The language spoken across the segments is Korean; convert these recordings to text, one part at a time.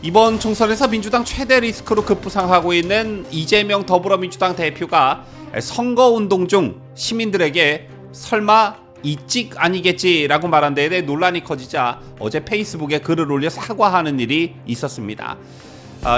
이번 총선에서 민주당 최대 리스크로 급부상하고 있는 이재명 더불어민주당 대표가 선거운동 중 시민들에게 설마 이찍 아니겠지라고 말한 데에 대해 논란이 커지자 어제 페이스북에 글을 올려 사과하는 일이 있었습니다.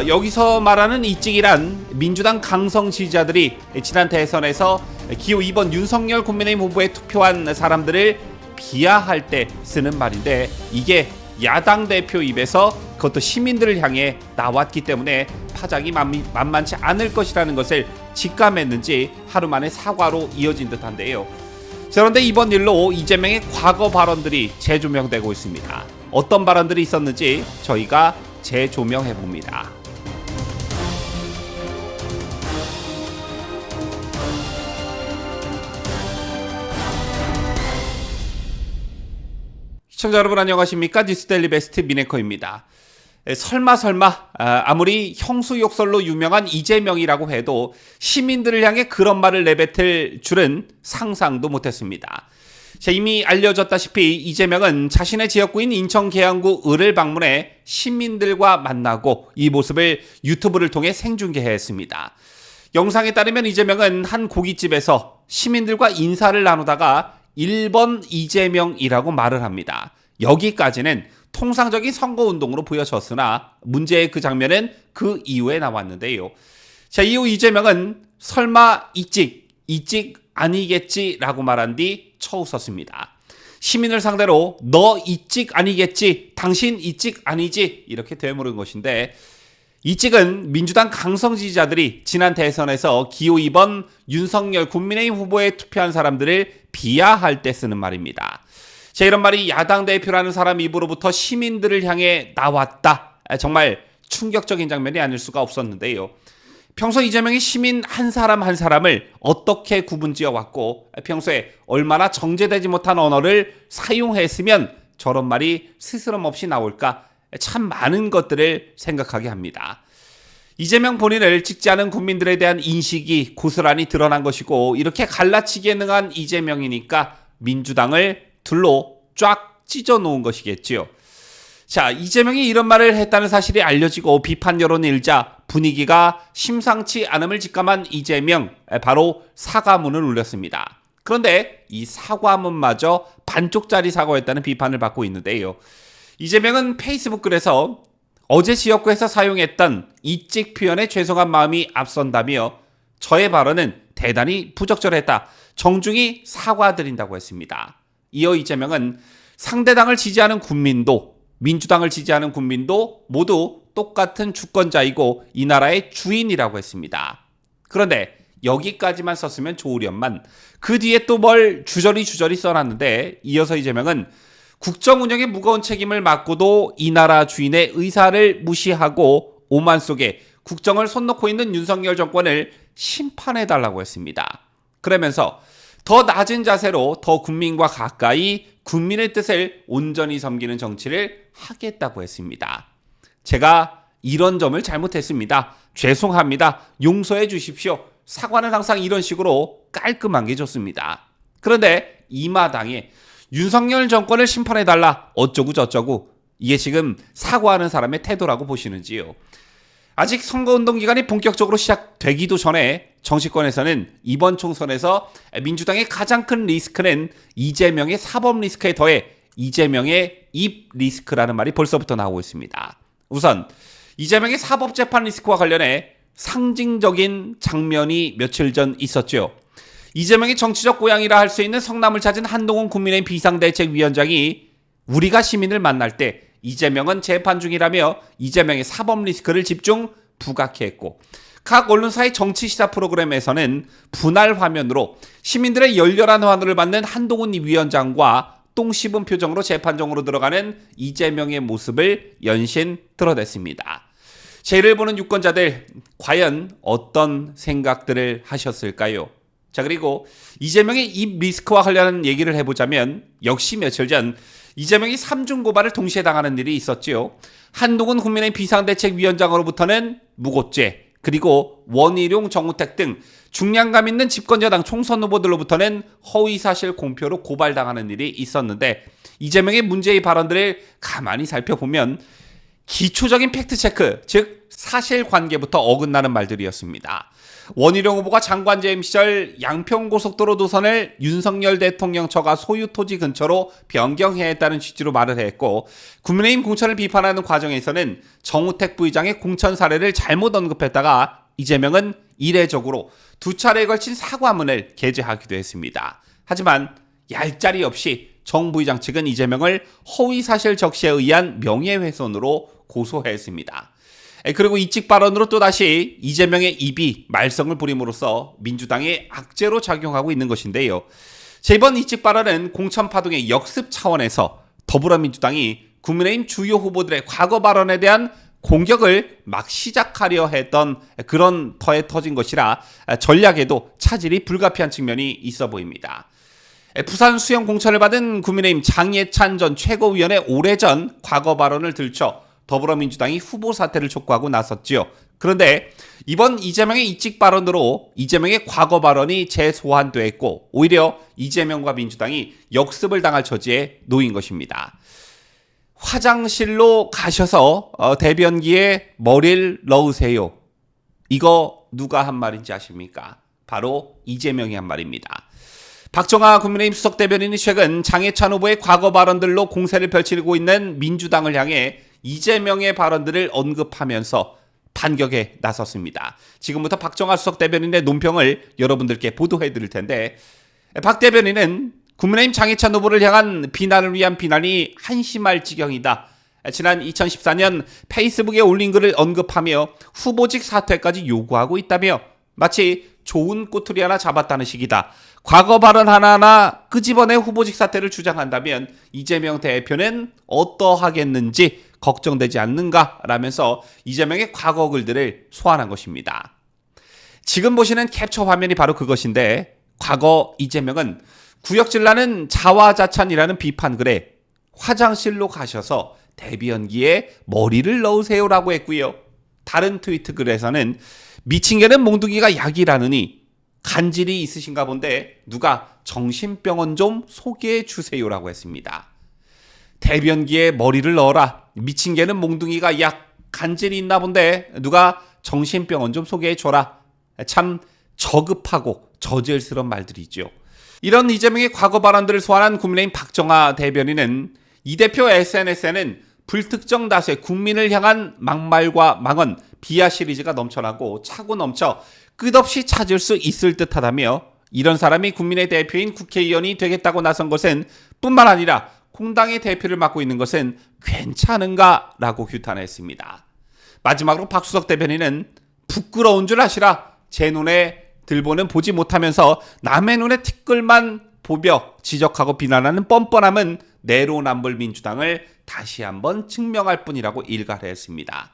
여기서 말하는 이찍이란 민주당 강성 지지자들이 지난 대선에서 기호 2번 윤석열 국민의힘 후보에 투표한 사람들을 비하할 때 쓰는 말인데, 이게 야당 대표 입에서 그것도 시민들을 향해 나왔기 때문에 파장이 만만치 않을 것이라는 것을 직감했는지 하루 만에 사과로 이어진 듯한데요. 그런데 이번 일로 이재명의 과거 발언들이 재조명되고 있습니다. 어떤 발언들이 있었는지 저희가 재조명해봅니다. 시청자 여러분 안녕하십니까? 뉴스데일리 베스트 미네커입니다. 설마 아무리 형수욕설로 유명한 이재명이라고 해도 시민들을 향해 그런 말을 내뱉을 줄은 상상도 못했습니다. 이미 알려졌다시피 이재명은 자신의 지역구인 인천 계양구 을을 방문해 시민들과 만나고 이 모습을 유튜브를 통해 생중계했습니다. 영상에 따르면 이재명은 한 고깃집에서 시민들과 인사를 나누다가 1번 이재명이라고 말을 합니다. 여기까지는 통상적인 선거운동으로 보여졌으나 문제의 그 장면은 그 이후에 나왔는데요. 이후 이재명은 설마 이찍 아니겠지라고 말한 뒤 쳐웃었습니다. 시민을 상대로 너 이찍 아니겠지, 당신 이찍 아니지 이렇게 되물은 것인데, 이찍은 민주당 강성 지지자들이 지난 대선에서 기호 2번 윤석열 국민의힘 후보에 투표한 사람들을 비하할 때 쓰는 말입니다. 이런 말이 야당 대표라는 사람 입으로부터 시민들을 향해 나왔다. 정말 충격적인 장면이 아닐 수가 없었는데요. 평소 이재명이 시민 한 사람 한 사람을 어떻게 구분지어 왔고, 평소에 얼마나 정제되지 못한 언어를 사용했으면 저런 말이 스스럼 없이 나올까, 참 많은 것들을 생각하게 합니다. 이재명 본인을 찍지 않은 국민들에 대한 인식이 고스란히 드러난 것이고, 이렇게 갈라치기에 능한 이재명이니까 민주당을 둘로 쫙 찢어 놓은 것이겠지요. 이재명이 이런 말을 했다는 사실이 알려지고 비판 여론이 일자 분위기가 심상치 않음을 직감한 이재명, 바로 사과문을 올렸습니다. 그런데 이 사과문마저 반쪽짜리 사과였다는 비판을 받고 있는데요. 이재명은 페이스북 글에서 어제 지역구에서 사용했던 이찍 표현에 죄송한 마음이 앞선다며 저의 발언은 대단히 부적절했다, 정중히 사과드린다고 했습니다. 이어 이재명은 상대당을 지지하는 국민도 민주당을 지지하는 국민도 모두 똑같은 주권자이고 이 나라의 주인이라고 했습니다. 그런데 여기까지만 썼으면 좋으련만 그 뒤에 또 뭘 주저리 써놨는데, 이어서 이재명은 국정 운영의 무거운 책임을 맡고도 이 나라 주인의 의사를 무시하고 오만 속에 국정을 손 놓고 있는 윤석열 정권을 심판해달라고 했습니다. 그러면서 더 낮은 자세로 더 국민과 가까이 국민의 뜻을 온전히 섬기는 정치를 하겠다고 했습니다. 제가 이런 점을 잘못했습니다. 죄송합니다. 용서해 주십시오. 사과는 항상 이런 식으로 깔끔한 게 좋습니다. 그런데 이 마당에 윤석열 정권을 심판해달라 어쩌고 저쩌고, 이게 지금 사과하는 사람의 태도라고 보시는지요? 아직 선거운동 기간이 본격적으로 시작되기도 전에 정치권에서는 이번 총선에서 민주당의 가장 큰 리스크는 이재명의 사법 리스크에 더해 이재명의 입 리스크라는 말이 벌써부터 나오고 있습니다. 우선 이재명의 사법재판 리스크와 관련해 상징적인 장면이 며칠 전 있었죠. 이재명의 정치적 고향이라 할 수 있는 성남을 찾은 한동훈 국민의힘 비상대책위원장이 우리가 시민을 만날 때 이재명은 재판 중이라며 이재명의 사법 리스크를 집중 부각했고, 각 언론사의 정치 시사 프로그램에서는 분할 화면으로 시민들의 열렬한 환호를 받는 한동훈 위원장과 똥 씹은 표정으로 재판정으로 들어가는 이재명의 모습을 연신 드러냈습니다. 이를 보는 유권자들 과연 어떤 생각들을 하셨을까요? 그리고 이재명의 입 리스크와 관련한 얘기를 해보자면, 역시 며칠 전 이재명이 3중 고발을 동시에 당하는 일이 있었지요. 한동훈 국민의힘 비상대책위원장으로부터는 무고죄, 그리고 원희룡, 정우택 등 중량감 있는 집권여당 총선 후보들로부터는 허위사실 공표로 고발당하는 일이 있었는데, 이재명의 문제의 발언들을 가만히 살펴보면 기초적인 팩트체크, 즉 사실관계부터 어긋나는 말들이었습니다. 원희룡 후보가 장관 재임 시절 양평고속도로 노선을 윤석열 대통령 처가 소유 토지 근처로 변경해야 했다는 취지로 말을 했고, 국민의힘 공천을 비판하는 과정에서는 정우택 부의장의 공천 사례를 잘못 언급했다가 이재명은 이례적으로 2차례에 걸친 사과문을 게재하기도 했습니다. 하지만 얄짤이 없이 정 부의장 측은 이재명을 허위사실 적시에 의한 명예훼손으로 고소했습니다. 그리고 이직 발언으로 또다시 이재명의 입이 말썽을 부림으로써 민주당의 악재로 작용하고 있는 것인데요. 제 이번 이직 발언은 공천 파동의 역습 차원에서 더불어민주당이 국민의힘 주요 후보들의 과거 발언에 대한 공격을 막 시작하려 했던 그런 터에 터진 것이라 전략에도 차질이 불가피한 측면이 있어 보입니다. 부산 수영 공천을 받은 국민의힘 장예찬 전 최고위원의 오래전 과거 발언을 들춰 더불어민주당이 후보 사퇴를 촉구하고 나섰지요. 그런데 이번 이재명의 이직 발언으로 이재명의 과거 발언이 재소환됐고 오히려 이재명과 민주당이 역습을 당할 처지에 놓인 것입니다. 화장실로 가셔서 대변기에 머리를 넣으세요. 이거 누가 한 말인지 아십니까? 바로 이재명이 한 말입니다. 박정아 국민의힘 수석대변인이 최근 장해찬 후보의 과거 발언들로 공세를 펼치고 있는 민주당을 향해 이재명의 발언들을 언급하면서 반격에 나섰습니다. 지금부터 박정아 수석대변인의 논평을 여러분들께 보도해 드릴 텐데, 박 대변인은 국민의힘 장해찬 후보를 향한 비난을 위한 비난이 한심할 지경이다. 지난 2014년 페이스북에 올린 글을 언급하며 후보직 사퇴까지 요구하고 있다며 마치 좋은 꼬투리 하나 잡았다는 식이다. 과거 발언 하나하나 끄집어내 후보직 사퇴를 주장한다면 이재명 대표는 어떠하겠는지 걱정되지 않는가라면서 이재명의 과거 글들을 소환한 것입니다. 지금 보시는 캡처 화면이 바로 그것인데, 과거 이재명은 구역질나는 자화자찬이라는 비판글에 화장실로 가셔서 대변기에 머리를 넣으세요라고 했고요. 다른 트위트 글에서는 미친 개는 몽둥이가 약이라느니 간질이 있으신가 본데 누가 정신병원 좀 소개해 주세요라고 했습니다. 대변기에 머리를 넣어라. 미친 개는 몽둥이가 약, 간질이 있나 본데 누가 정신병원 좀 소개해 줘라. 참 저급하고 저질스러운 말들이죠. 이런 이재명의 과거 발언들을 소환한 국민의힘 박정아 대변인은 이 대표 SNS에는 불특정 다수의 국민을 향한 막말과 망언, 비하 시리즈가 넘쳐나고 차고 넘쳐 끝없이 찾을 수 있을 듯하다며, 이런 사람이 국민의 대표인 국회의원이 되겠다고 나선 것은 뿐만 아니라 공당의 대표를 맡고 있는 것은 괜찮은가라고 규탄했습니다. 마지막으로 박수석 대변인은 부끄러운 줄 아시라 제 눈에 들보는 보지 못하면서 남의 눈에 티끌만 보며 지적하고 비난하는 뻔뻔함은 내로남불 민주당을 다시 한번 증명할 뿐이라고 일갈했습니다.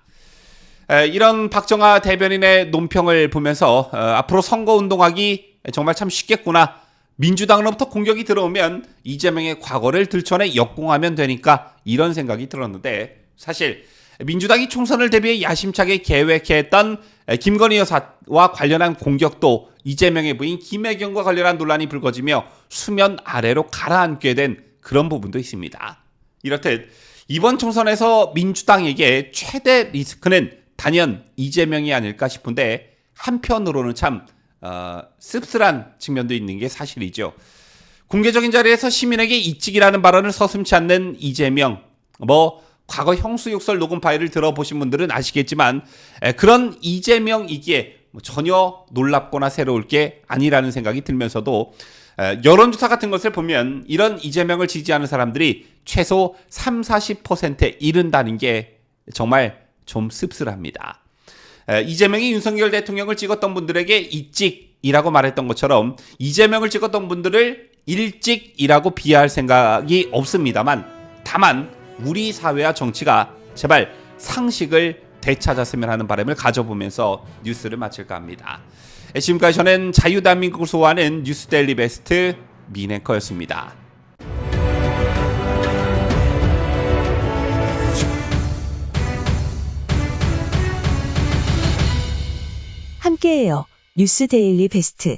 이런 박정아 대변인의 논평을 보면서 앞으로 선거운동하기 정말 참 쉽겠구나. 민주당으로부터 공격이 들어오면 이재명의 과거를 들춰내 역공하면 되니까, 이런 생각이 들었는데, 사실 민주당이 총선을 대비해 야심차게 계획했던 김건희 여사와 관련한 공격도 이재명의 부인 김혜경과 관련한 논란이 불거지며 수면 아래로 가라앉게 된 그런 부분도 있습니다. 이렇듯 이번 총선에서 민주당에게 최대 리스크는 단연 이재명이 아닐까 싶은데, 한편으로는 참 씁쓸한 측면도 있는 게 사실이죠. 공개적인 자리에서 시민에게 이직이라는 발언을 서슴지 않는 이재명, 과거 형수욕설 녹음 파일을 들어보신 분들은 아시겠지만 그런 이재명이기에 전혀 놀랍거나 새로울 게 아니라는 생각이 들면서도, 여론조사 같은 것을 보면 이런 이재명을 지지하는 사람들이 최소 30-40%에 이른다는 게 정말 좀 씁쓸합니다. 이재명이 윤석열 대통령을 찍었던 분들에게 이찍이라고 말했던 것처럼 이재명을 찍었던 분들을 일찍이라고 비하할 생각이 없습니다만, 다만 우리 사회와 정치가 제발 상식을 되찾았으면 하는 바람을 가져보면서 뉴스를 마칠까 합니다. 지금까지 저는 자유대한민국을 소화하는 뉴스데일리 베스트 민앵커였습니다. 함께해요. 뉴스데일리 베스트.